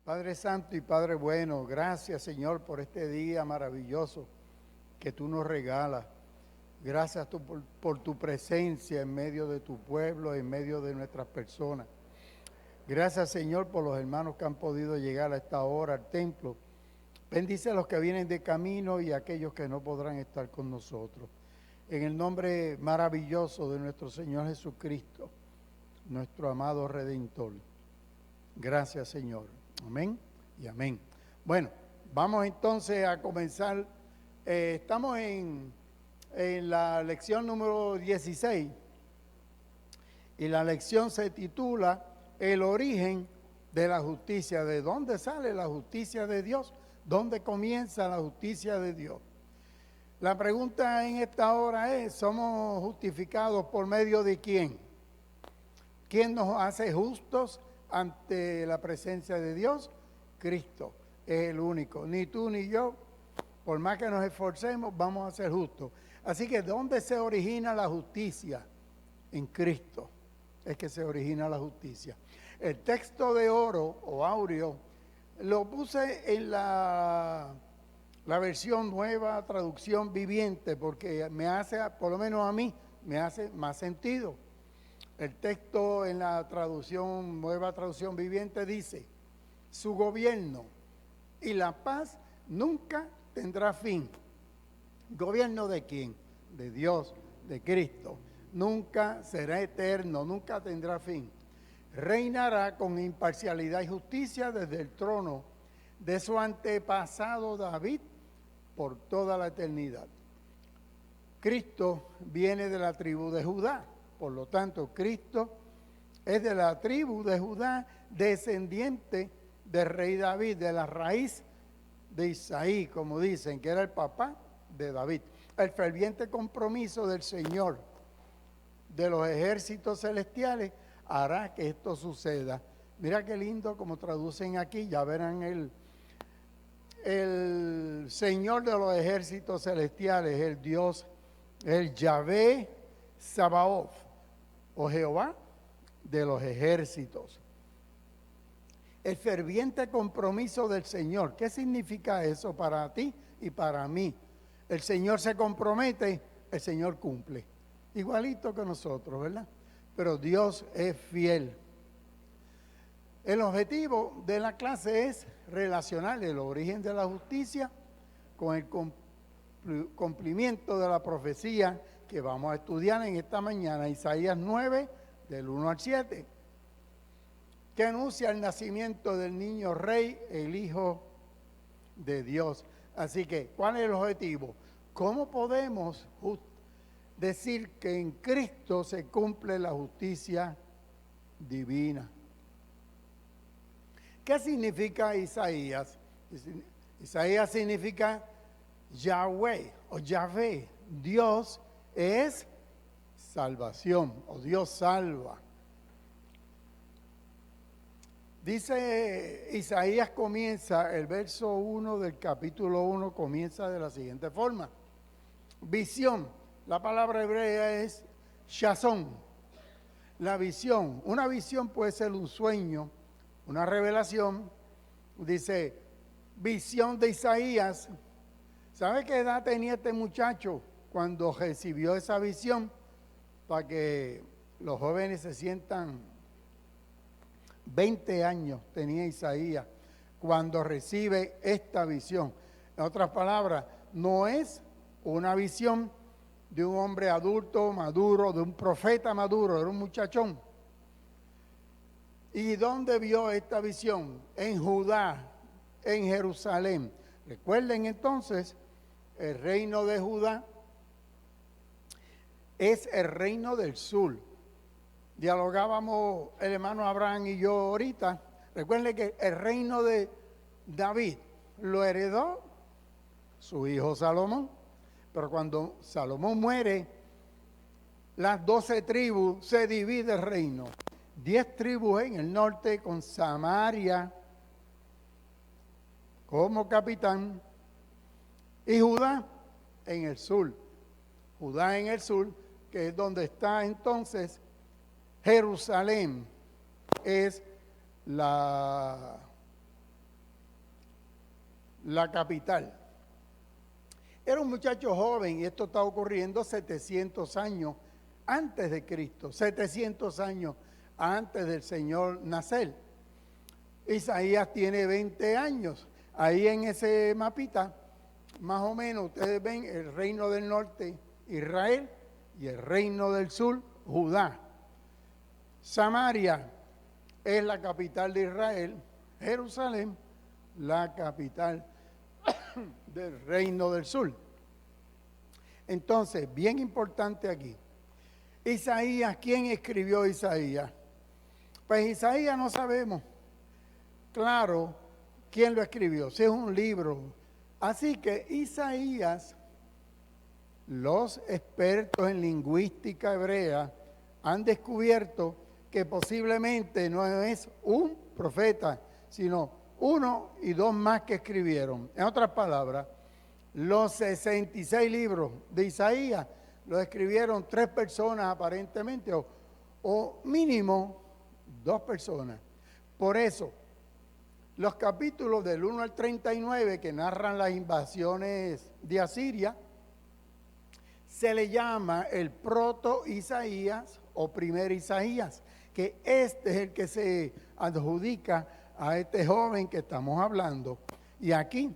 Padre Santo y Padre bueno, gracias Señor por este día maravilloso que tú nos regalas. Gracias por tu presencia en medio de tu pueblo, en medio de nuestras personas. Gracias Señor por los hermanos que han podido llegar a esta hora al templo. Bendice a los que vienen de camino y a aquellos que no podrán estar con nosotros. En el nombre maravilloso de nuestro Señor Jesucristo, nuestro amado Redentor. Gracias Señor. Amén y amén. Bueno, vamos entonces a comenzar. Estamos en la lección número 16 y la lección se titula El origen de la justicia. ¿De dónde sale la justicia de Dios? ¿Dónde comienza la justicia de Dios? La pregunta en esta hora es, ¿somos justificados por medio de quién? ¿Quién nos hace justos ante la presencia de Dios? Cristo es el único. Ni tú ni yo, por más que nos esforcemos, vamos a ser justos. Así que, ¿dónde se origina la justicia? En Cristo es que se origina la justicia. El texto de oro o áureo lo puse en la versión nueva, traducción viviente, porque me hace, por lo menos a mí, me hace más sentido. El texto en la traducción, nueva traducción viviente dice, su gobierno y la paz nunca tendrá fin. ¿Gobierno de quién? De Dios, de Cristo. Nunca será eterno, nunca tendrá fin. Reinará con imparcialidad y justicia desde el trono de su antepasado David por toda la eternidad. Cristo viene de la tribu de Judá. Por lo tanto, Cristo es de la tribu de Judá, descendiente del rey David, de la raíz de Isaí, como dicen, que era el papá de David. El ferviente compromiso del Señor de los ejércitos celestiales hará que esto suceda. Mira qué lindo como traducen aquí, ya verán el Señor de los ejércitos celestiales, el Dios, el Yahvé Sabaoth, o Jehová de los ejércitos. El ferviente compromiso del Señor. ¿Qué significa eso para ti y para mí? El Señor se compromete, el Señor cumple. Igualito que nosotros, ¿verdad? Pero Dios es fiel. El objetivo de la clase es relacionar el origen de la justicia con el cumplimiento de la profecía que vamos a estudiar en esta mañana, Isaías 9, del 1 al 7, que anuncia el nacimiento del niño rey, el Hijo de Dios. Así que, ¿cuál es el objetivo? ¿Cómo podemos decir que en Cristo se cumple la justicia divina? ¿Qué significa Isaías? Isaías significa Yahweh o Yahvé. Dios es salvación o Dios salva. Dice Isaías comienza, el verso 1 del capítulo 1 comienza de la siguiente forma. Visión, la palabra hebrea es shazón. La visión, una visión puede ser un sueño, una revelación. Dice, visión de Isaías. ¿Sabe qué edad tenía este muchacho cuando recibió esa visión? Para que los jóvenes se sientan, 20 años tenía Isaías cuando recibe esta visión. En otras palabras, no es una visión de un hombre adulto, maduro, de un profeta maduro, era un muchachón. ¿Y dónde vio esta visión? En Judá, en Jerusalén. Recuerden entonces, el reino de Judá es el reino del sur. Dialogábamos el hermano Abraham y yo ahorita. Recuerden que el reino de David lo heredó su hijo Salomón. Pero cuando Salomón muere, las 12 tribus se divide el reino. 10 tribus en el norte con Samaria como capitán y Judá en el sur. Judá en el sur, que es donde está entonces Jerusalén, es la la capital. Era un muchacho joven y esto está ocurriendo 700 años antes de Cristo, 700 años antes del Señor nacer. Isaías tiene 20 años. Ahí en ese mapita, más o menos, ustedes ven el reino del norte, Israel, y el reino del sur, Judá. Samaria es la capital de Israel, Jerusalén, la capital del reino del sur. Entonces, bien importante aquí. Isaías, ¿quién escribió Isaías? Pues Isaías no sabemos, claro, quién lo escribió, si es un libro. Así que Isaías, los expertos en lingüística hebrea han descubierto que posiblemente no es un profeta, sino uno y dos más que escribieron. En otras palabras, los 66 libros de Isaías los escribieron 3 personas aparentemente, o mínimo 2 personas. Por eso, los capítulos del 1 al 39 que narran las invasiones de Asiria, se le llama el proto-Isaías o primer Isaías, que este es el que se adjudica a este joven que estamos hablando. Y aquí,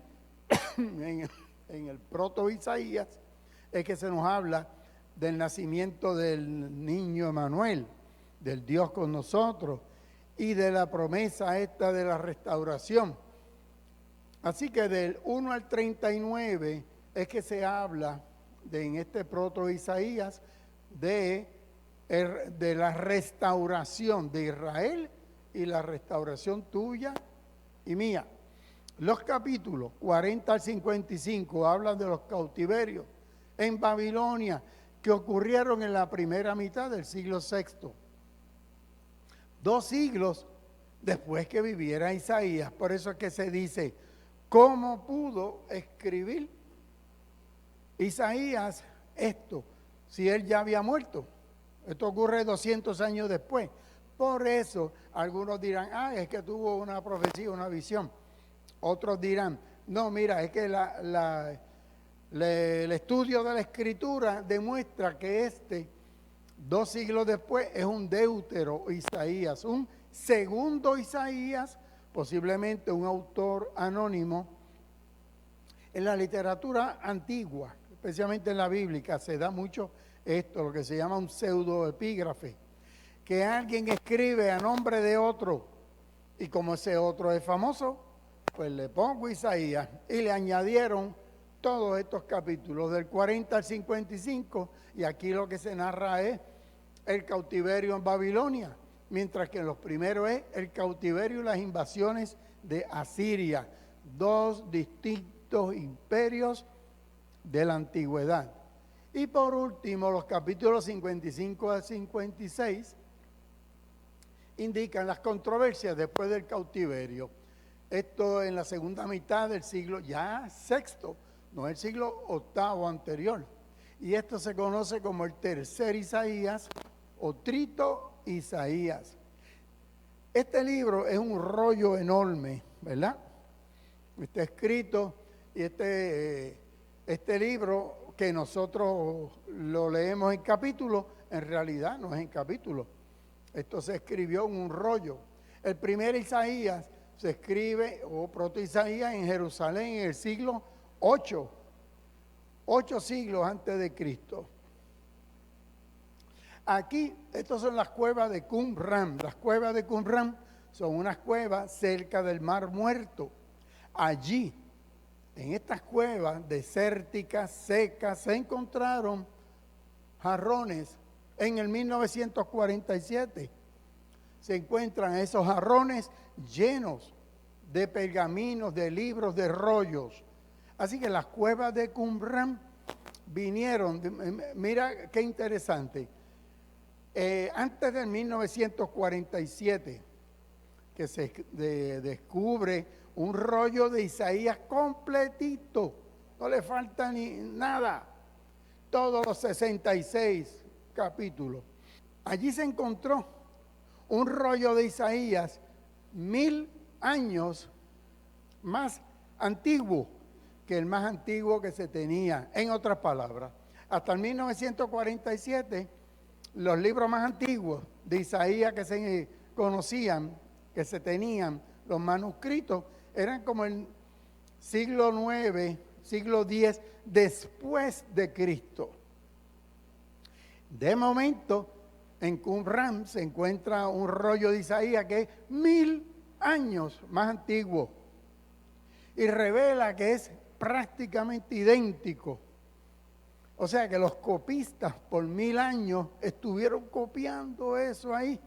en el proto-Isaías, es que se nos habla del nacimiento del niño Emanuel, del Dios con nosotros, y de la promesa esta de la restauración. Así que del 1 al 39 es que se habla en este proto-Isaías de la restauración de Israel y la restauración tuya y mía. Los capítulos 40 al 55 hablan de los cautiverios en Babilonia que ocurrieron en la primera mitad del siglo VI. 2 siglos después que viviera Isaías. Por eso es que se dice, ¿cómo pudo escribir Isaías esto si él ya había muerto? Esto ocurre 200 años después. Por eso algunos dirán, es que tuvo una profecía, una visión. Otros dirán, no, mira, es que el estudio de la Escritura demuestra que 2 siglos después, es un deutero Isaías, un segundo Isaías, posiblemente un autor anónimo. En la literatura antigua, especialmente en la bíblica, se da mucho esto, lo que se llama un pseudoepígrafe, que alguien escribe a nombre de otro, y como ese otro es famoso, pues le pongo Isaías, y le añadieron todos estos capítulos, del 40 al 55, y aquí lo que se narra es el cautiverio en Babilonia, mientras que en los primeros es el cautiverio y las invasiones de Asiria, 2 distintos imperios de la antigüedad. Y por último, los capítulos 55 al 56 indican las controversias después del cautiverio. Esto en la segunda mitad del siglo ya sexto, no el siglo octavo anterior. Y esto se conoce como el tercer Isaías o trito Isaías. Este libro es un rollo enorme, ¿verdad? Está escrito y este libro que nosotros lo leemos en capítulos, en realidad no es en capítulos. Esto se escribió en un rollo. El primer Isaías se escribe, o proto-Isaías, en Jerusalén en el siglo 8, 8 siglos antes de Cristo. Aquí, estas son las cuevas de Qumran. Las cuevas de Qumran son unas cuevas cerca del Mar Muerto. Allí, en estas cuevas desérticas, secas, se encontraron jarrones. En el 1947 se encuentran esos jarrones llenos de pergaminos, de libros, de rollos. Así que las cuevas de Qumran vinieron, mira qué interesante, antes del 1947, que se descubre un rollo de Isaías completito, no le falta ni nada, todos los 66 capítulos. Allí se encontró un rollo de Isaías 1000 años más antiguo que el más antiguo que se tenía. En otras palabras, hasta el 1947, los libros más antiguos de Isaías que se conocían, que se tenían, los manuscritos, eran como el siglo IX, siglo X después de Cristo. De momento, en Qumran se encuentra un rollo de Isaías que es 1000 años más antiguo y revela que es prácticamente idéntico. O sea que los copistas por 1000 años estuvieron copiando eso ahí.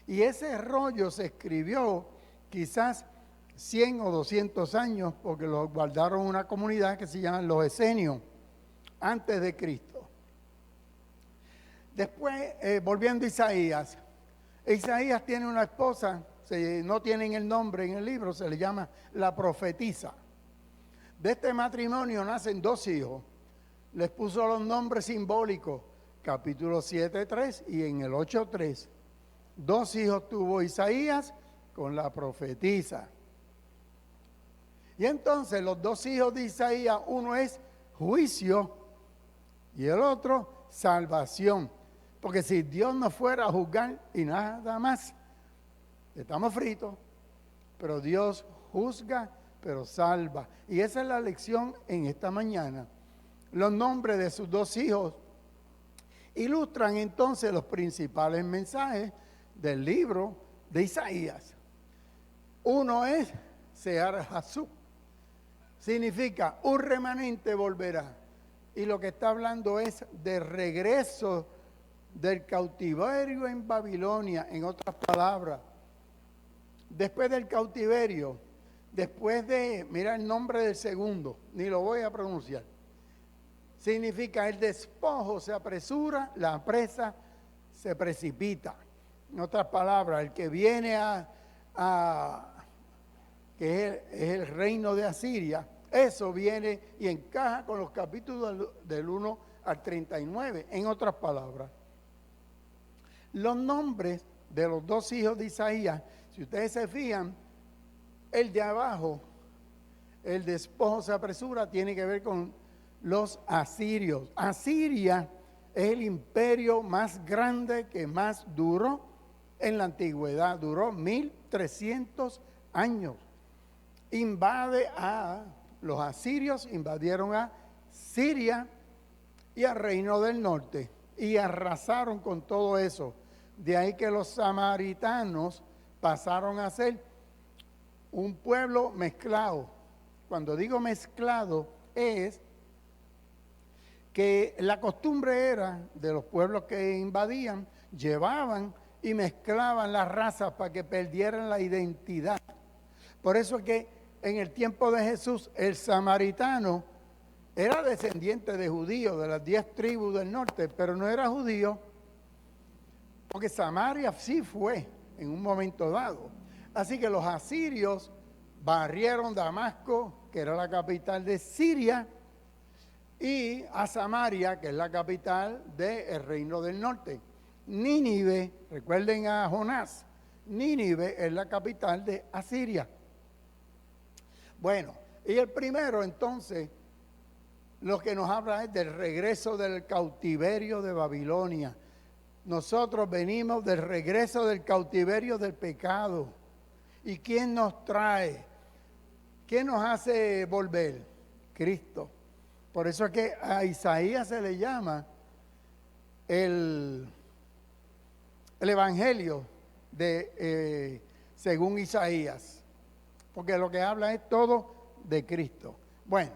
Y ese rollo se escribió quizás 100 o 200 años porque lo guardaron una comunidad que se llama los esenios, antes de Cristo. Después, volviendo a Isaías, Isaías tiene una esposa, no tienen el nombre en el libro, se le llama la profetisa. De este matrimonio nacen 2 hijos, les puso los nombres simbólicos, capítulo 7:3 y en el 8:3. 2 hijos tuvo Isaías con la profetisa. Y entonces los 2 hijos de Isaías, uno es juicio y el otro salvación. Porque si Dios no fuera a juzgar y nada más, estamos fritos. Pero Dios juzga, pero salva. Y esa es la lección en esta mañana. Los nombres de sus 2 hijos ilustran entonces los principales mensajes del libro de Isaías. Uno es Sear Hasú. Significa un remanente volverá. Y lo que está hablando es de regreso del cautiverio en Babilonia, en otras palabras. Después del cautiverio, después de, mira el nombre del segundo, ni lo voy a pronunciar. Significa el despojo se apresura, la presa se precipita. En otras palabras, el que viene que es el reino de Asiria, eso viene y encaja con los capítulos del 1 al 39. En otras palabras, los nombres de los 2 hijos de Isaías, si ustedes se fijan, el de abajo, el despojo se apresura, tiene que ver con los asirios. Asiria es el imperio más grande que más duró en la antigüedad, duró 1300 años. Los asirios invadieron a Siria y al reino del norte y arrasaron con todo eso. De ahí que los samaritanos pasaron a ser un pueblo mezclado. Cuando digo mezclado es que la costumbre era de los pueblos que invadían, llevaban y mezclaban las razas para que perdieran la identidad. Por eso es que en el tiempo de Jesús el samaritano era descendiente de judíos, de las 10 tribus del norte, pero no era judío, porque Samaria sí fue en un momento dado. Así que los asirios barrieron Damasco, que era la capital de Siria, y a Samaria, que es la capital del reino del norte. Nínive, recuerden a Jonás, Nínive es la capital de Asiria. Bueno, y el primero entonces, lo que nos habla es del regreso del cautiverio de Babilonia. Nosotros venimos del regreso del cautiverio del pecado. ¿Y quién nos trae? ¿Quién nos hace volver? Cristo. Por eso es que a Isaías se le llama el Evangelio de según Isaías, porque lo que habla es todo de Cristo. Bueno,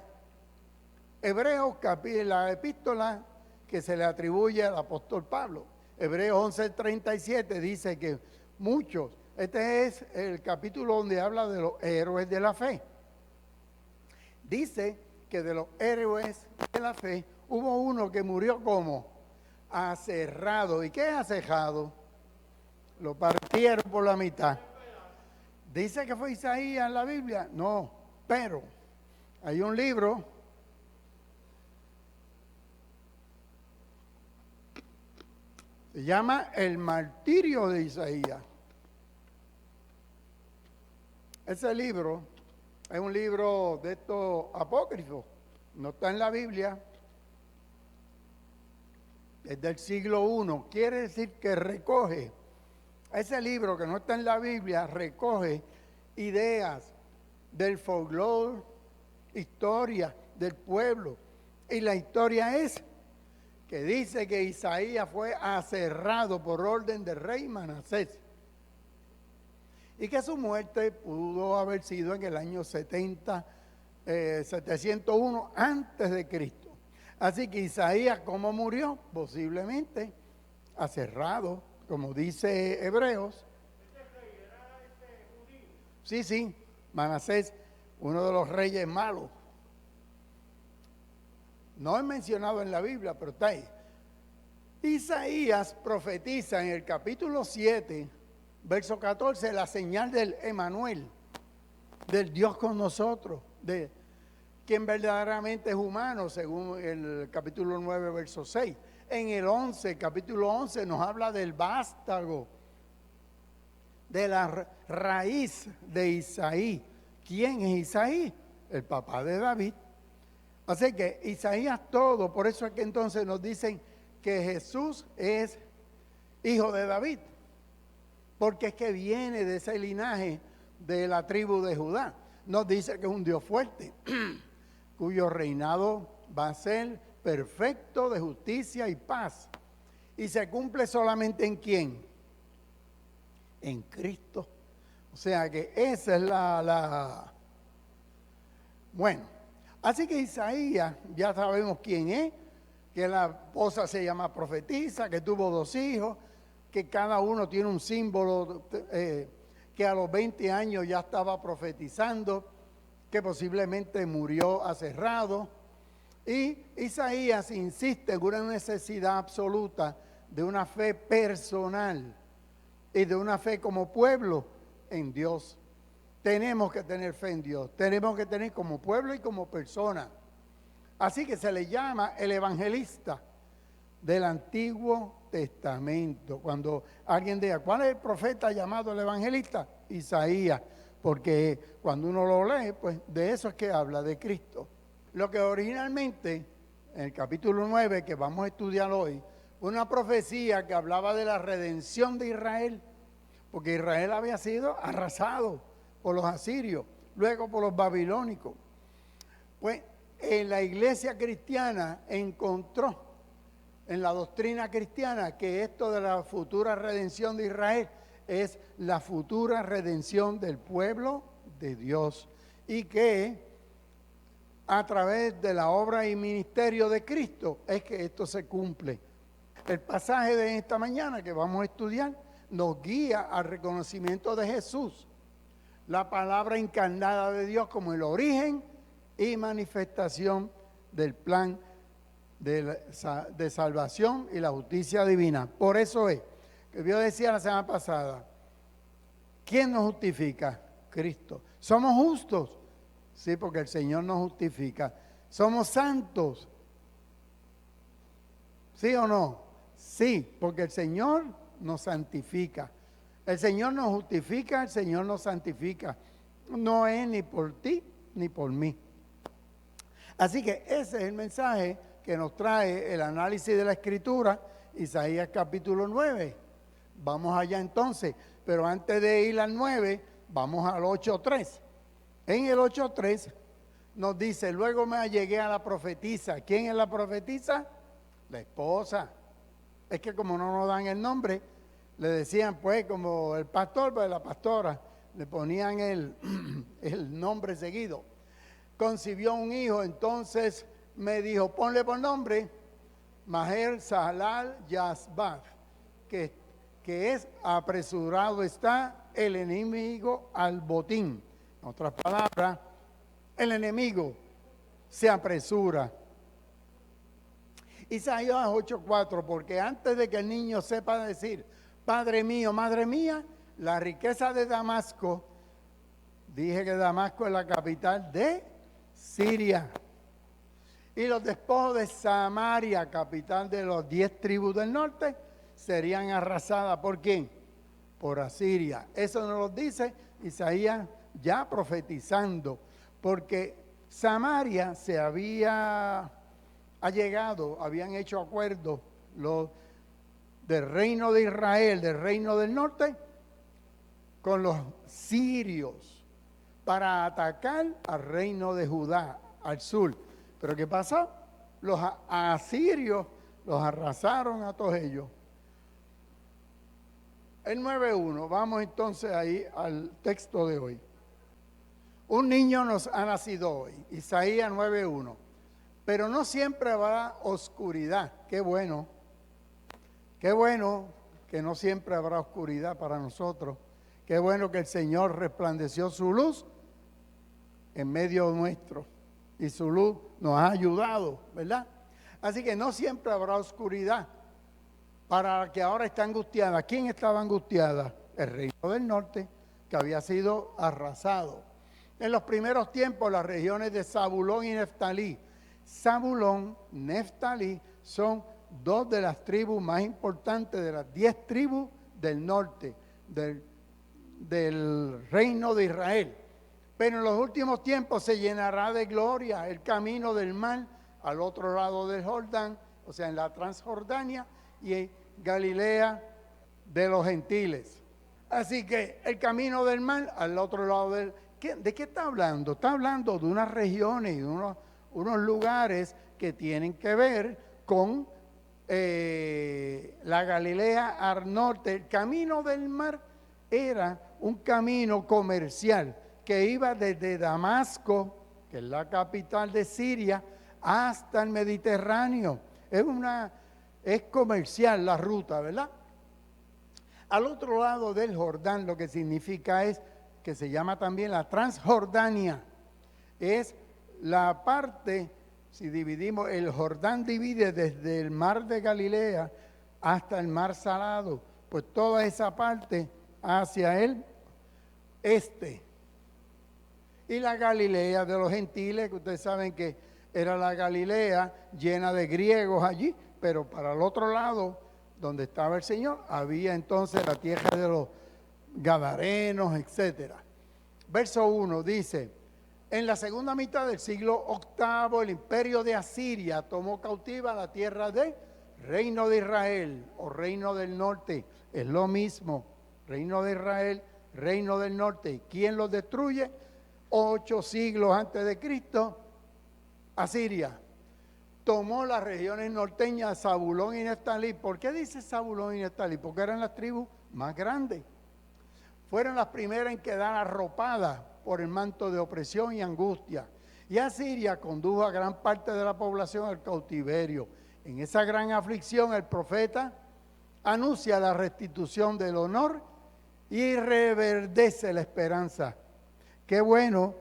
Hebreos, la epístola que se le atribuye al apóstol Pablo, Hebreos 11:37 dice que muchos, este es el capítulo donde habla de los héroes de la fe. Dice que de los héroes de la fe hubo uno que murió como aserrado. ¿Y qué es aserrado? Lo partieron por la mitad. ¿Dice que fue Isaías en la Biblia? No, pero hay un libro se llama El martirio de Isaías. Ese libro Es un libro de estos apócrifos, no está en la Biblia, es del siglo I. Quiere decir que recoge, ese libro que no está en la Biblia, recoge ideas del folclore, historia del pueblo. Y la historia es que dice que Isaías fue aserrado por orden del rey Manasés y que su muerte pudo haber sido en el año 701 antes de Cristo. Así que Isaías, ¿cómo murió? Posiblemente aserrado, como dice Hebreos. Sí, Manasés, uno de los reyes malos. No es mencionado en la Biblia, pero está ahí. Isaías profetiza en el capítulo 7, verso 14, la señal del Emanuel, del Dios con nosotros, de quien verdaderamente es humano, según el capítulo 9, verso 6. En el 11, capítulo 11, nos habla del vástago, de la raíz de Isaí. ¿Quién es Isaí? El papá de David. Así que Isaías todo, por eso es que entonces nos dicen que Jesús es hijo de David, porque es que viene de ese linaje de la tribu de Judá. Nos dice que es un Dios fuerte, cuyo reinado va a ser perfecto de justicia y paz. Y se cumple solamente ¿en quién? En Cristo. O sea que esa es Bueno. Así que Isaías, ya sabemos quién es, que la esposa se llama profetisa, que tuvo 2 hijos, que cada uno tiene un símbolo, que a los 20 años ya estaba profetizando, que posiblemente murió aserrado. Y Isaías insiste en una necesidad absoluta de una fe personal y de una fe como pueblo en Dios. Tenemos que tener fe en Dios, tenemos que tener como pueblo y como persona. Así que se le llama el evangelista del Antiguo Testamento. Cuando alguien diga, ¿cuál es el profeta llamado el evangelista? Isaías, porque cuando uno lo lee, pues de eso es que habla, de Cristo. Lo que originalmente, en el capítulo 9, que vamos a estudiar hoy, una profecía que hablaba de la redención de Israel, porque Israel había sido arrasado por los asirios, luego por los babilónicos. Pues en la iglesia cristiana encontró, en la doctrina cristiana, que esto de la futura redención de Israel es la futura redención del pueblo de Dios, y que a través de la obra y ministerio de Cristo es que esto se cumple. El pasaje de esta mañana que vamos a estudiar nos guía al reconocimiento de Jesús, la palabra encarnada de Dios, como el origen y manifestación del plan de salvación y la justicia divina. Por eso es que Dios decía la semana pasada, ¿quién nos justifica? Cristo. ¿Somos justos? Sí, porque el Señor nos justifica. ¿Somos santos? ¿Sí o no? Sí, porque el Señor nos santifica. El Señor nos justifica, el Señor nos santifica. No es ni por ti ni por mí. Así que ese es el mensaje que nos trae el análisis de la Escritura, Isaías capítulo 9. Vamos allá entonces, pero antes de ir al 9, vamos al 8.3. En el 8.3 nos dice, luego me allegué a la profetisa. ¿Quién es la profetisa? La esposa. Es que como no nos dan el nombre, le decían pues como el pastor, pues la pastora, le ponían el nombre seguido. Concibió un hijo, entonces me dijo, ponle por nombre Maher Salal Yazbah, que es apresurado está el enemigo al botín. En otras palabras, el enemigo se apresura. Isaías 8.4, porque antes de que el niño sepa decir, Padre mío, madre mía, la riqueza de Damasco, dije que Damasco es la capital de Siria, y los despojos de Samaria, capital de los 10 tribus del norte, serían arrasadas. ¿Por quién? Por Asiria. Eso nos lo dice Isaías ya profetizando, porque Samaria se había allegado, habían hecho acuerdos los del reino de Israel, del reino del norte, con los sirios para atacar al reino de Judá, al sur. Pero ¿qué pasó? Los asirios los arrasaron a todos ellos. El 9.1, vamos entonces ahí al texto de hoy. Un niño nos ha nacido hoy, Isaías 9.1. Pero no siempre habrá oscuridad. Qué bueno que no siempre habrá oscuridad para nosotros. Qué bueno que el Señor resplandeció su luz en medio nuestro. Y su luz nos ha ayudado, ¿verdad? Así que no siempre habrá oscuridad para la que ahora está angustiada. ¿Quién estaba angustiada? El reino del norte, que había sido arrasado. En los primeros tiempos, las regiones de Zabulón y Neftalí. Zabulón, Neftalí son dos de las tribus más importantes de las 10 tribus del norte, del reino de Israel. Pero en los últimos tiempos se llenará de gloria el camino del mar al otro lado del Jordán, o sea, en la Transjordania y Galilea de los gentiles. Así que el camino del mar al otro lado del... ¿De qué está hablando? Está hablando de unas regiones y unos lugares que tienen que ver con la Galilea al norte. El camino del mar era un camino comercial que iba desde Damasco, que es la capital de Siria, hasta el Mediterráneo. Es comercial la ruta, ¿verdad? Al otro lado del Jordán, lo que significa es que se llama también la Transjordania. Es la parte, si dividimos, el Jordán divide desde el mar de Galilea hasta el mar Salado, pues toda esa parte hacia el este. Y la Galilea de los gentiles, que ustedes saben que era la Galilea llena de griegos allí, pero para el otro lado, donde estaba el Señor, había entonces la tierra de los gadarenos, etcétera. Verso 1 dice: en la segunda mitad del siglo VIII, el imperio de Asiria tomó cautiva la tierra de Reino de Israel o Reino del Norte. Es lo mismo, Reino de Israel, Reino del Norte. ¿Quién los destruye? 8 siglos antes de Cristo, Asiria tomó las regiones norteñas, Zabulón y Neftalí. ¿Por qué dice Zabulón y Neftalí? Porque eran las tribus más grandes. Fueron las primeras en quedar arropadas por el manto de opresión y angustia. Y Asiria condujo a gran parte de la población al cautiverio. En esa gran aflicción, el profeta anuncia la restitución del honor y reverdece la esperanza. Qué bueno.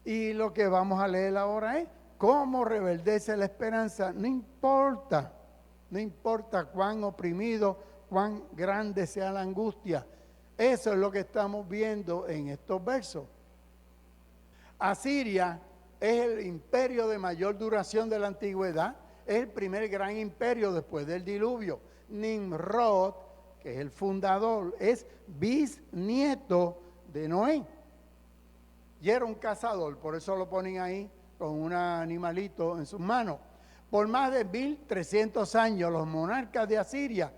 Y lo que vamos a leer ahora es cómo reverdece la esperanza. No importa cuán oprimido, cuán grande sea la angustia. Eso es lo que estamos viendo en estos versos. Asiria es el imperio de mayor duración de la antigüedad. Es el primer gran imperio después del diluvio. Nimrod, que es el fundador, es bisnieto de Noé. Y era un cazador, por eso lo ponen ahí con un animalito en sus manos. Por más de 1300 años los monarcas de Asiria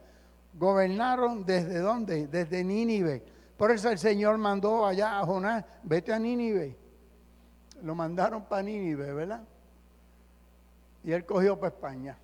gobernaron ¿desde dónde? Desde Nínive. Por eso el Señor mandó allá a Jonás: vete a Nínive. Lo mandaron para Nínive, ¿verdad? Y él cogió para España.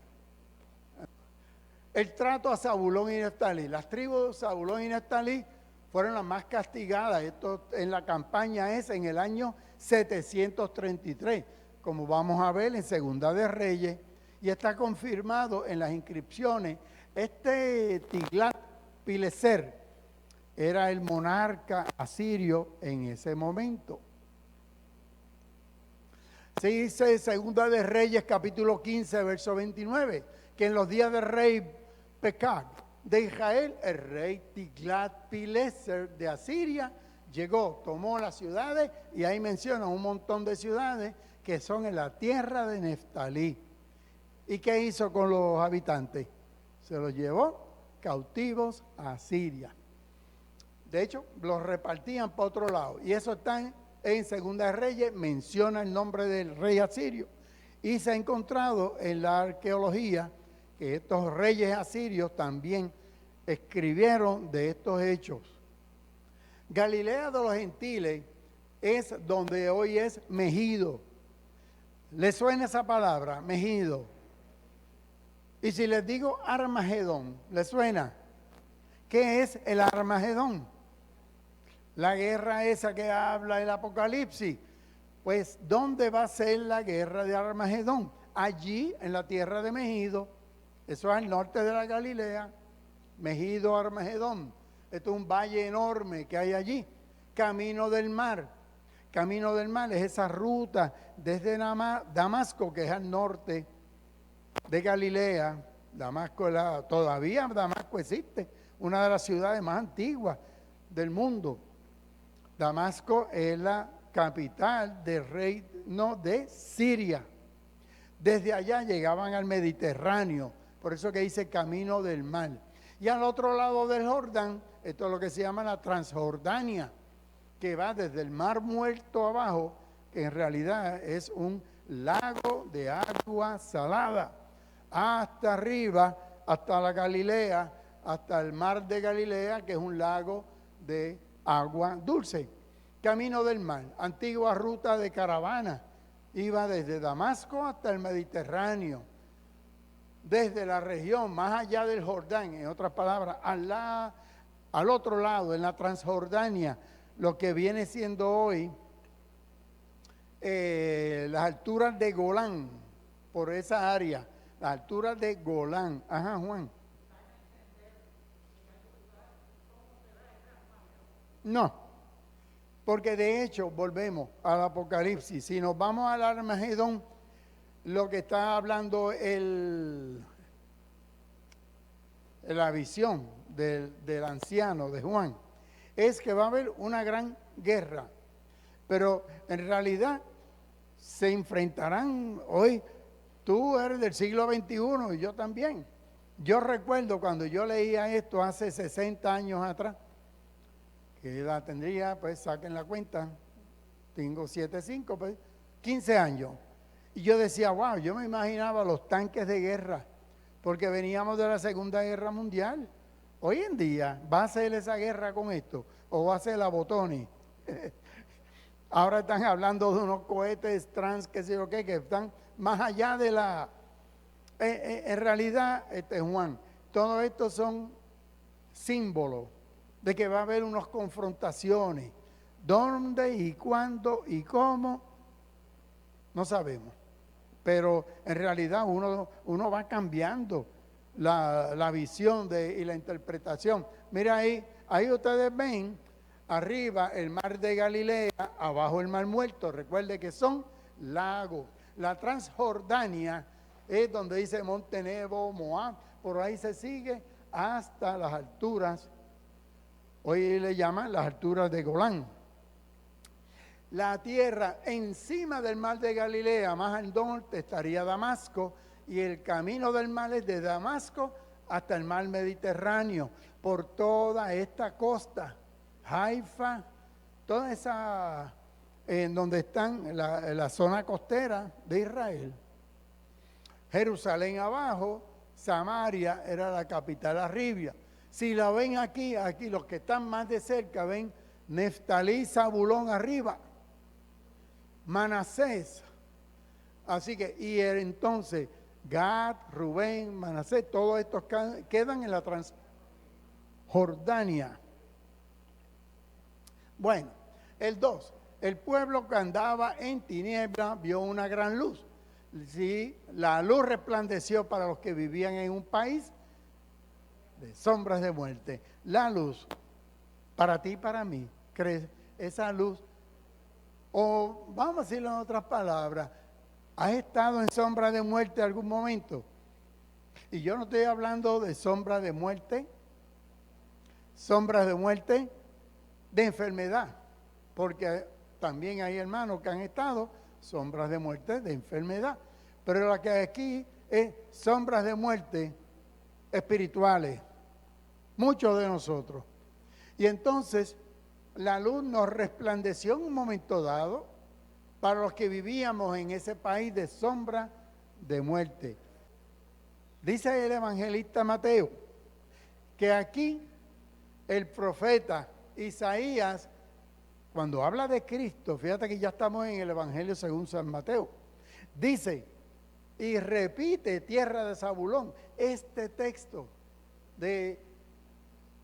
El trato a Zabulón y Neftalí. Las tribus de Zabulón y Neftalí fueron las más castigadas. Esto en la campaña es en el año 733, como vamos a ver en Segunda de Reyes, y está confirmado en las inscripciones. Tiglat-Pileser era el monarca asirio en ese momento. Se dice Segunda de Reyes, capítulo 15, verso 29, que en los días del rey Pekag de Israel, el rey Tiglat-Pileser de Asiria llegó, tomó las ciudades, y ahí menciona un montón de ciudades que son en la tierra de Neftalí. ¿Y qué hizo con los habitantes? Se los llevó cautivos a Asiria. De hecho, los repartían para otro lado. Y eso está en Segunda de Reyes, menciona el nombre del rey asirio. Y se ha encontrado en la arqueología que estos reyes asirios también escribieron de estos hechos. Galilea de los Gentiles es donde hoy es Megido. ¿Le suena esa palabra, Megido? Y si les digo Armagedón, ¿le suena? ¿Qué es el Armagedón? La guerra esa que habla el Apocalipsis. Pues, ¿dónde va a ser la guerra de Armagedón? Allí, en la tierra de Megido. Eso es al norte de la Galilea. Megido, Armagedón. Esto es un valle enorme que hay allí. Camino del mar. Camino del mar es esa ruta desde Damasco, que es al norte de Galilea. Damasco, todavía Damasco existe, una de las ciudades más antiguas del mundo. Damasco es la capital del reino de Siria. Desde allá llegaban al Mediterráneo, por eso que dice camino del mar. Y al otro lado del Jordán, esto es lo que se llama la Transjordania, que va desde el Mar Muerto abajo, que en realidad es un lago de agua salada, hasta arriba, hasta la Galilea, hasta el Mar de Galilea, que es un lago de agua dulce. Camino del mar, antigua ruta de caravana, iba desde Damasco hasta el Mediterráneo, desde la región más allá del Jordán, en otras palabras, al otro lado, en la Transjordania, lo que viene siendo hoy las alturas de Golán, por esa área, las alturas de Golán. Ajá, Juan. No, porque de hecho, volvemos al Apocalipsis, si nos vamos al Armagedón, lo que está hablando la visión del anciano, de Juan, es que va a haber una gran guerra, pero en realidad se enfrentarán hoy. Tú eres del siglo XXI y yo también. Yo recuerdo cuando yo leía esto hace 60 años atrás, ¿qué edad tendría? Pues saquen la cuenta, tengo 75, pues 15 años. Y yo decía, wow, yo me imaginaba los tanques de guerra, porque veníamos de la Segunda Guerra Mundial. Hoy en día, ¿va a ser esa guerra con esto? ¿O va a ser la botones? Ahora están hablando de unos cohetes trans, qué sé yo qué, que están más allá de la... en realidad, Juan, todo esto son símbolos de que va a haber unas confrontaciones. ¿Dónde y cuándo y cómo? No sabemos. Pero en realidad uno va cambiando la visión y la interpretación. Mira ahí ustedes ven arriba el mar de Galilea, abajo el mar Muerto. Recuerde que son lagos. La Transjordania es donde dice Monte Nebo, Moab, por ahí se sigue hasta las alturas, hoy le llaman las alturas de Golán. La tierra encima del mar de Galilea, más al norte, estaría Damasco, y el camino del mar es de Damasco hasta el mar Mediterráneo, por toda esta costa, Haifa, toda esa, en donde están la zona costera de Israel. Jerusalén abajo, Samaria era la capital arriba. Si la ven aquí los que están más de cerca ven Neftalí, Zabulón arriba, Manasés. Así que, y entonces Gad, Rubén, Manasés, todos estos quedan en la Transjordania. Bueno, el 2. El pueblo que andaba en tiniebla vio una gran luz. Sí, la luz resplandeció para los que vivían en un país de sombras de muerte. La luz, para ti y para mí, ¿crees? Esa luz, o vamos a decirlo en otras palabras, ¿has estado en sombra de muerte en algún momento? Y yo no estoy hablando de sombra de muerte, sombras de muerte de enfermedad, porque también hay hermanos que han estado sombras de muerte de enfermedad, pero la que hay aquí es sombras de muerte espirituales, muchos de nosotros. Y entonces la luz nos resplandeció en un momento dado para los que vivíamos en ese país de sombra de muerte. Dice el evangelista Mateo que aquí el profeta Isaías, cuando habla de Cristo, fíjate que ya estamos en el Evangelio según San Mateo, dice, y repite tierra de Zabulón, este texto en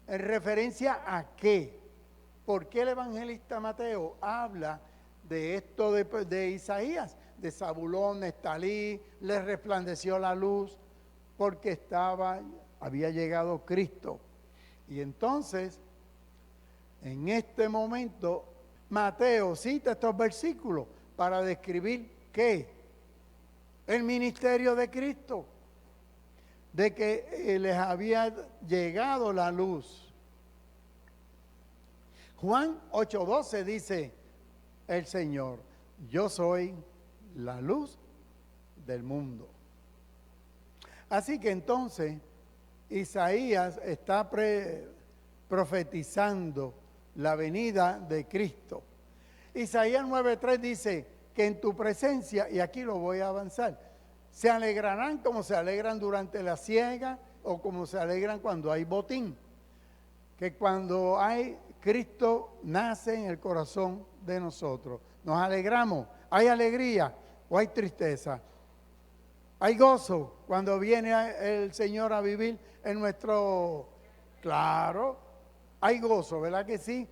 referencia a qué. ¿Por qué el evangelista Mateo habla de esto de Isaías? De Zabulón, Neftalí, le resplandeció la luz, porque había llegado Cristo. Y entonces, en este momento, Mateo cita estos versículos para describir ¿qué? El ministerio de Cristo, de que les había llegado la luz. Juan 8:12 dice el Señor, yo soy la luz del mundo. Así que entonces Isaías está profetizando la venida de Cristo. Isaías 9:3 dice que en tu presencia, y aquí lo voy a avanzar, se alegrarán como se alegran durante la siega o como se alegran cuando hay botín. Que cuando Cristo nace en el corazón de nosotros, nos alegramos, hay alegría o hay tristeza. Hay gozo cuando viene el Señor a vivir en nuestro... Claro, hay gozo, ¿verdad que sí?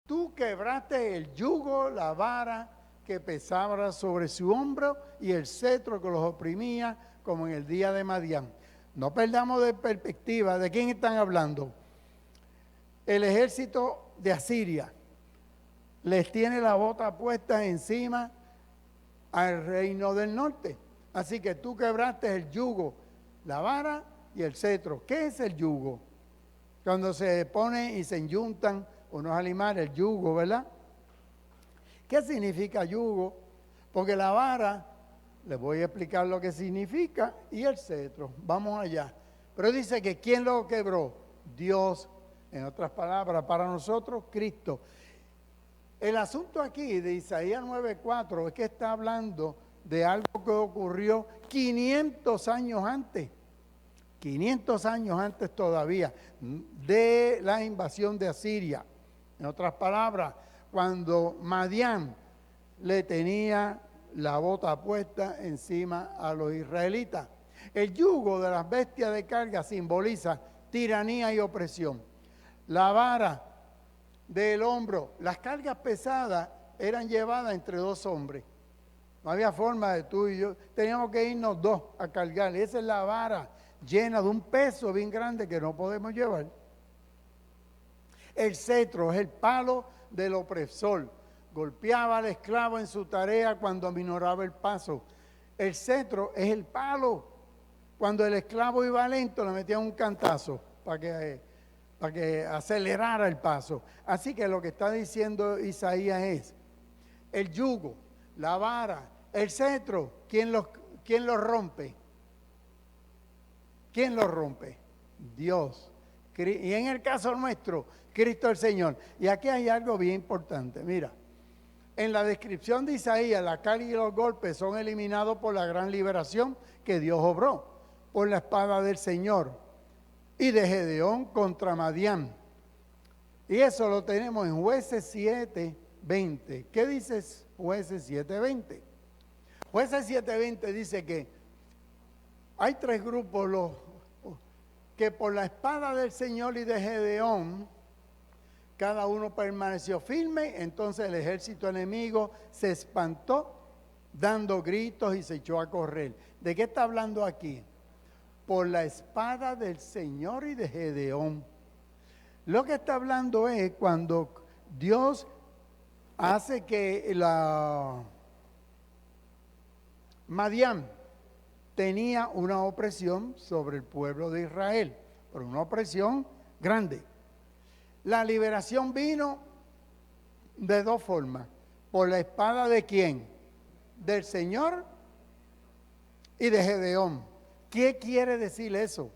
Tú quebraste el yugo, la vara que pesaba sobre su hombro y el cetro que los oprimía como en el día de Madián. No perdamos de perspectiva de quién están hablando. El ejército de Asiria les tiene la bota puesta encima al reino del norte. Así que tú quebraste el yugo, la vara y el cetro. ¿Qué es el yugo? Cuando se pone y se enyuntan unos animales, el yugo, ¿verdad? ¿Qué significa yugo? Porque la vara, les voy a explicar lo que significa, y el cetro. Vamos allá. Pero dice que ¿quién lo quebró? Dios. En otras palabras, para nosotros, Cristo. El asunto aquí de Isaías 9:4 es que está hablando de algo que ocurrió 500 años antes. 500 años antes todavía de la invasión de Asiria. En otras palabras, cuando Madián le tenía la bota puesta encima a los israelitas. El yugo de las bestias de carga simboliza tiranía y opresión. La vara del hombro, las cargas pesadas eran llevadas entre dos hombres. No había forma de tú y yo, teníamos que irnos dos a cargar. Esa es la vara llena de un peso bien grande que no podemos llevar. El cetro es el palo del opresor. Golpeaba al esclavo en su tarea cuando aminoraba el paso. El cetro es el palo. Cuando el esclavo iba lento, le metían un cantazo para que acelerara el paso. Así que lo que está diciendo Isaías es, el yugo, la vara, el cetro, ¿quién lo rompe? ¿Quién lo rompe? Dios. Y en el caso nuestro, Cristo el Señor. Y aquí hay algo bien importante. Mira, en la descripción de Isaías, la carga y los golpes son eliminados por la gran liberación que Dios obró, por la espada del Señor y de Gedeón contra Madián. Y eso lo tenemos en Jueces 7:20. ¿Qué dice Jueces 7:20? Jueces 7:20 dice que hay tres grupos que por la espada del Señor y de Gedeón, cada uno permaneció firme. Entonces el ejército enemigo se espantó, dando gritos y se echó a correr. ¿De qué está hablando aquí? Por la espada del Señor y de Gedeón. Lo que está hablando es cuando Dios hace que Madián tenía una opresión sobre el pueblo de Israel, pero una opresión grande. La liberación vino de dos formas. Por la espada de ¿quién? Del Señor y de Gedeón. ¿Qué quiere decir eso?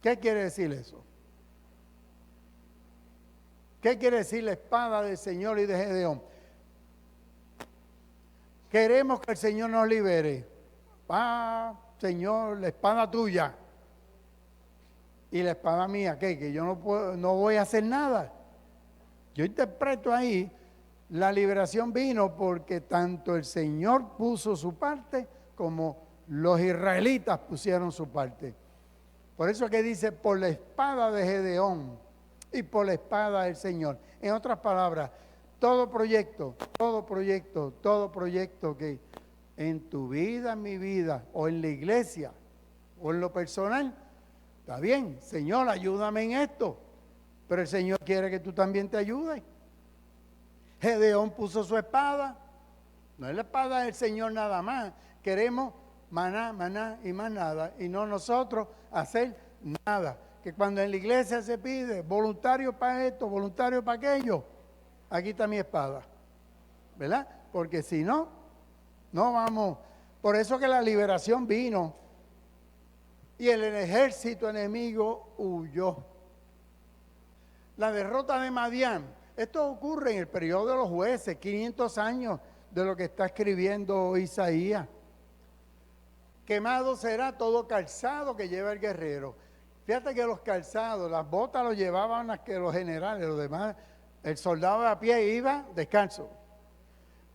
¿Qué quiere decir eso? ¿Qué quiere decir la espada del Señor y de Gedeón? Queremos que el Señor nos libere. Señor, la espada tuya. Y la espada mía, ¿qué? Que yo no voy a hacer nada. Yo interpreto ahí, la liberación vino porque tanto el Señor puso su parte como los israelitas pusieron su parte. Por eso que dice, por la espada de Gedeón y por la espada del Señor. En otras palabras, todo proyecto que en tu vida, en mi vida, o en la iglesia, o en lo personal, está bien, Señor, ayúdame en esto. Pero el Señor quiere que tú también te ayudes. Gedeón puso su espada. No es la espada del Señor nada más. Queremos maná, maná y más nada. Y no nosotros hacer nada. Que cuando en la iglesia se pide voluntario para esto, voluntario para aquello, aquí está mi espada. ¿Verdad? Porque si no, no vamos. Por eso que la liberación vino. Y el ejército enemigo huyó. La derrota de Madián, esto ocurre en el periodo de los jueces, 500 años de lo que está escribiendo Isaías. Quemado será todo calzado que lleva el guerrero. Fíjate que los calzados, las botas los llevaban los generales, los demás, el soldado a pie iba descalzo.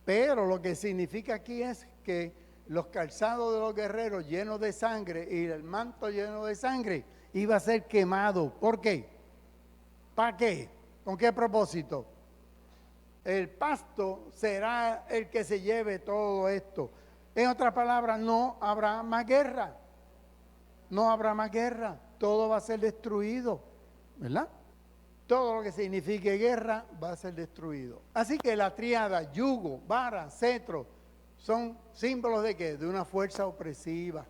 Pero lo que significa aquí es que los calzados de los guerreros llenos de sangre y el manto lleno de sangre iba a ser quemado. ¿Por qué? ¿Para qué? ¿Con qué propósito? El pasto será el que se lleve todo esto. En otras palabras, no habrá más guerra. No habrá más guerra. Todo va a ser destruido. ¿Verdad? Todo lo que signifique guerra va a ser destruido. Así que la tríada, yugo, vara, cetro, son símbolos de ¿qué? De una fuerza opresiva.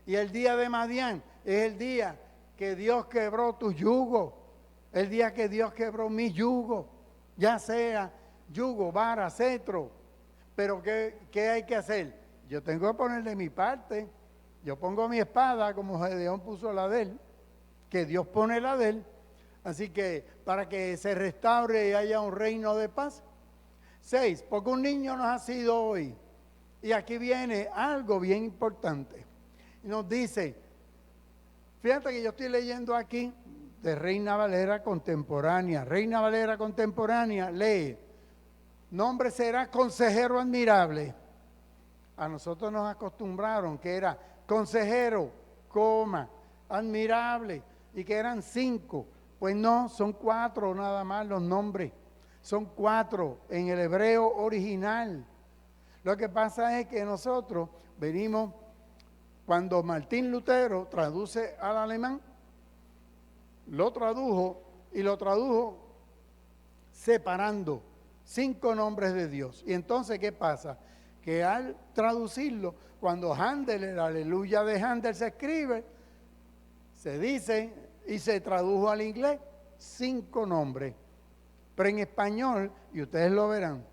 Y el día de Madián es el día que Dios quebró tu yugo. El día que Dios quebró mi yugo, ya sea yugo, vara, cetro. Pero ¿qué hay que hacer? Yo tengo que poner de mi parte. Yo pongo mi espada como Gedeón puso la de él, que Dios pone la de él. Así que para que se restaure y haya un reino de paz. 6, porque un niño nos ha sido hoy. Y aquí viene algo bien importante. Nos dice, fíjate que yo estoy leyendo aquí de Reina Valera Contemporánea. Reina Valera Contemporánea lee, nombre será consejero admirable. A nosotros nos acostumbraron que era consejero, coma, admirable, y que eran 5. Pues no, son 4 nada más los nombres. Son 4 en el hebreo original. Lo que pasa es que nosotros venimos, cuando Martín Lutero traduce al alemán, lo tradujo separando 5 nombres de Dios. Y entonces, ¿qué pasa? Que al traducirlo, cuando Handel, el aleluya de Handel se escribe, se dice y se tradujo al inglés 5 nombres. Pero en español, y ustedes lo verán,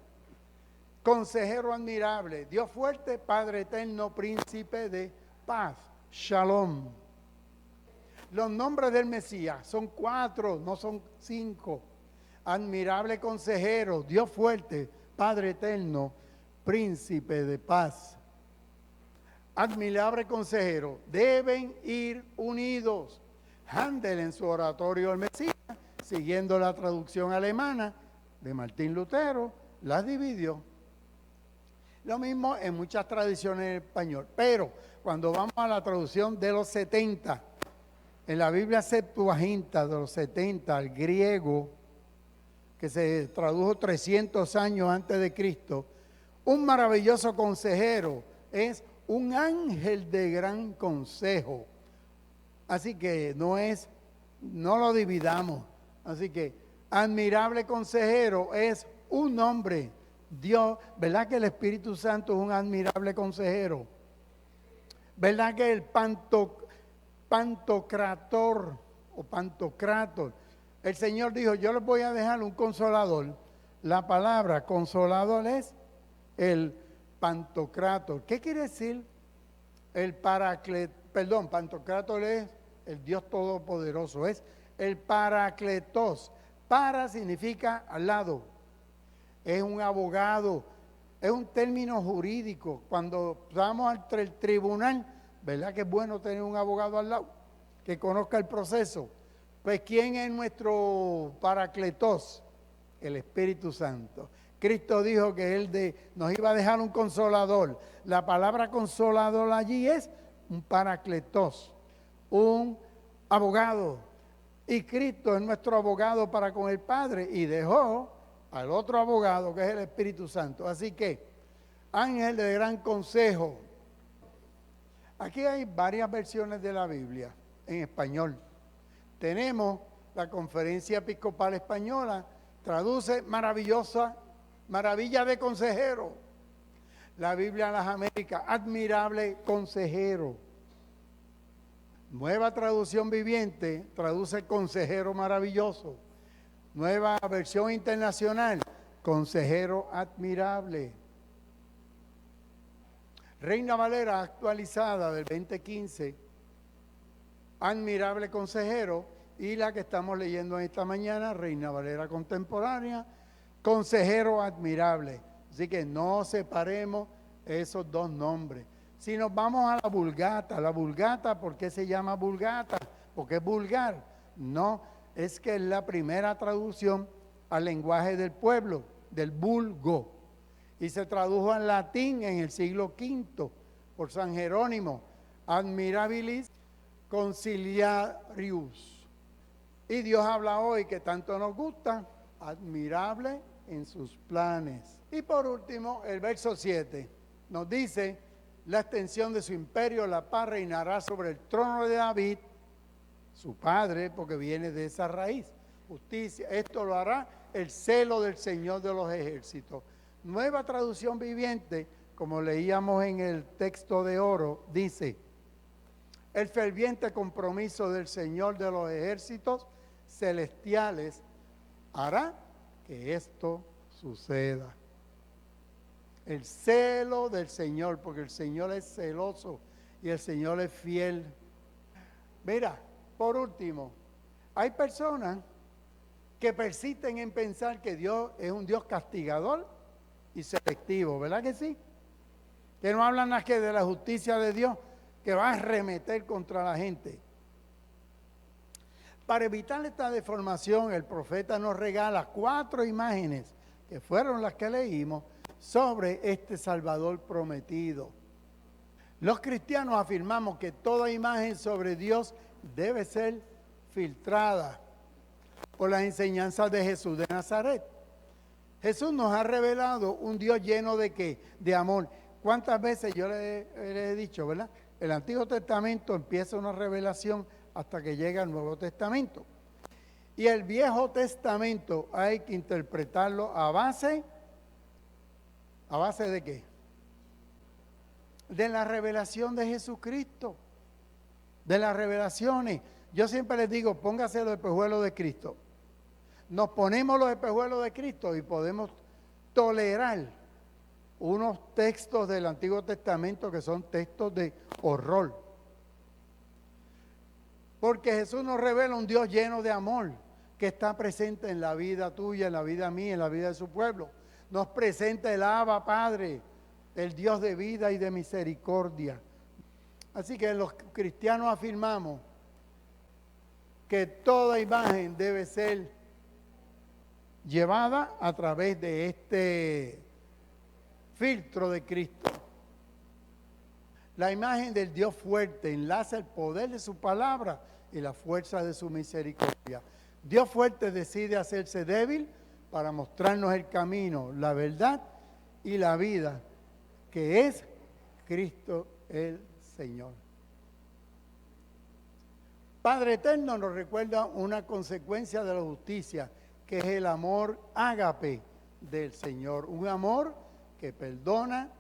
consejero admirable, Dios fuerte, Padre eterno, príncipe de paz, Shalom. Los nombres del Mesías son 4, no son 5. Admirable consejero, Dios fuerte, Padre eterno, príncipe de paz. Admirable consejero, deben ir unidos. Handel en su oratorio El Mesías, siguiendo la traducción alemana de Martín Lutero, las dividió. Lo mismo en muchas tradiciones en español. Pero cuando vamos a la traducción de los 70, en la Biblia Septuaginta de los 70, al griego, que se tradujo 300 años antes de Cristo, un maravilloso consejero es un ángel de gran consejo. Así que no lo dividamos. Así que admirable consejero es un nombre. Dios, ¿verdad que el Espíritu Santo es un admirable consejero? ¿Verdad que el pantocrator o pantocrator? El Señor dijo, yo les voy a dejar un consolador. La palabra consolador es el pantocrator. ¿Qué quiere decir? Pantocrator es el Dios Todopoderoso, es el paracletos. Para significa al lado. Es un abogado, es un término jurídico. Cuando vamos al tribunal, ¿verdad que es bueno tener un abogado al lado que conozca el proceso? Pues ¿quién es nuestro Paracletos? El Espíritu Santo. Cristo dijo que Él nos iba a dejar un consolador. La palabra consolador allí es un Paracletos, un abogado. Y Cristo es nuestro abogado para con el Padre y dejó al otro abogado que es el Espíritu Santo. Así que, ángel de gran consejo. Aquí hay varias versiones de la Biblia en español. Tenemos la Conferencia Episcopal Española, traduce maravillosa, maravilla de consejero. La Biblia de las Américas, admirable consejero. Nueva Traducción Viviente, traduce consejero maravilloso. Nueva Versión Internacional, consejero admirable. Reina Valera actualizada del 2015, admirable consejero. Y la que estamos leyendo esta mañana, Reina Valera contemporánea, consejero admirable. Así que no separemos esos dos nombres. Si nos vamos a la Vulgata, ¿por qué se llama Vulgata? Porque es vulgar. No, es que es la primera traducción al lenguaje del pueblo, del vulgo. Y se tradujo al latín en el siglo V por San Jerónimo, admirabilis conciliarius. Y Dios habla hoy que tanto nos gusta, admirable en sus planes. Y por último, el verso 7 nos dice, la extensión de su imperio, la paz reinará sobre el trono de David, su padre, porque viene de esa raíz. Justicia, esto lo hará el celo del Señor de los ejércitos. Nueva Traducción Viviente, como leíamos en el texto de oro, dice, el ferviente compromiso del Señor de los ejércitos celestiales hará que esto suceda. El celo del Señor, porque el Señor es celoso y el Señor es fiel. Mira, por último, hay personas que persisten en pensar que Dios es un Dios castigador y selectivo, ¿verdad que sí? Que no hablan más que de la justicia de Dios, que va a arremeter contra la gente. Para evitar esta deformación, el profeta nos regala 4 imágenes, que fueron las que leímos, sobre este Salvador prometido. Los cristianos afirmamos que toda imagen sobre Dios debe ser filtrada por las enseñanzas de Jesús de Nazaret. Jesús nos ha revelado un Dios lleno de ¿qué? De amor. ¿Cuántas veces yo le he dicho, verdad? El Antiguo Testamento empieza una revelación hasta que llega el Nuevo Testamento. Y el Viejo Testamento hay que interpretarlo ¿a base de qué? De la revelación de Jesucristo, de las revelaciones. Yo siempre les digo, póngase los espejuelos de Cristo. Nos ponemos los espejuelos de Cristo y podemos tolerar unos textos del Antiguo Testamento que son textos de horror. Porque Jesús nos revela un Dios lleno de amor que está presente en la vida tuya, en la vida mía, en la vida de su pueblo. Nos presenta el Abba Padre, el Dios de vida y de misericordia. Así que los cristianos afirmamos que toda imagen debe ser llevada a través de este filtro de Cristo. La imagen del Dios fuerte enlaza el poder de su palabra y la fuerza de su misericordia. Dios fuerte decide hacerse débil para mostrarnos el camino, la verdad y la vida, que es Cristo el Señor. Padre Eterno nos recuerda una consecuencia de la justicia, que es el amor ágape del Señor. Un amor que perdona,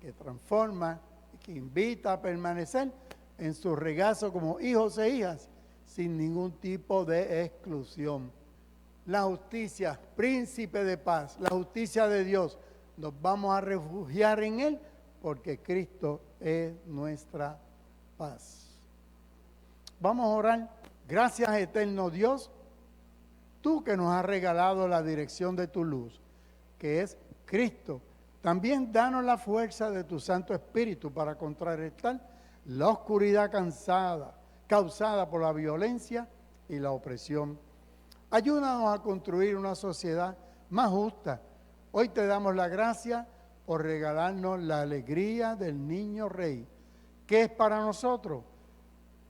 que transforma, que invita a permanecer en su regazo como hijos e hijas, sin ningún tipo de exclusión. La justicia, príncipe de paz, la justicia de Dios, nos vamos a refugiar en Él porque Cristo es nuestra paz. Vamos a orar. Gracias, eterno Dios, tú que nos has regalado la dirección de tu luz, que es Cristo. También danos la fuerza de tu Santo Espíritu para contrarrestar la oscuridad causada por la violencia y la opresión. Ayúdanos a construir una sociedad más justa. Hoy te damos la gracia por regalarnos la alegría del niño Rey, que es para nosotros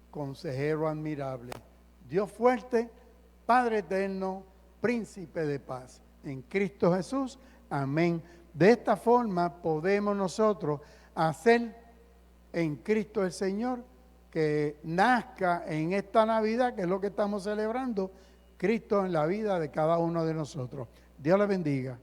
consejero admirable, Dios fuerte, Padre eterno, príncipe de paz. En Cristo Jesús, amén. De esta forma podemos nosotros hacer en Cristo el Señor que nazca en esta Navidad, que es lo que estamos celebrando, Cristo en la vida de cada uno de nosotros. Dios le bendiga.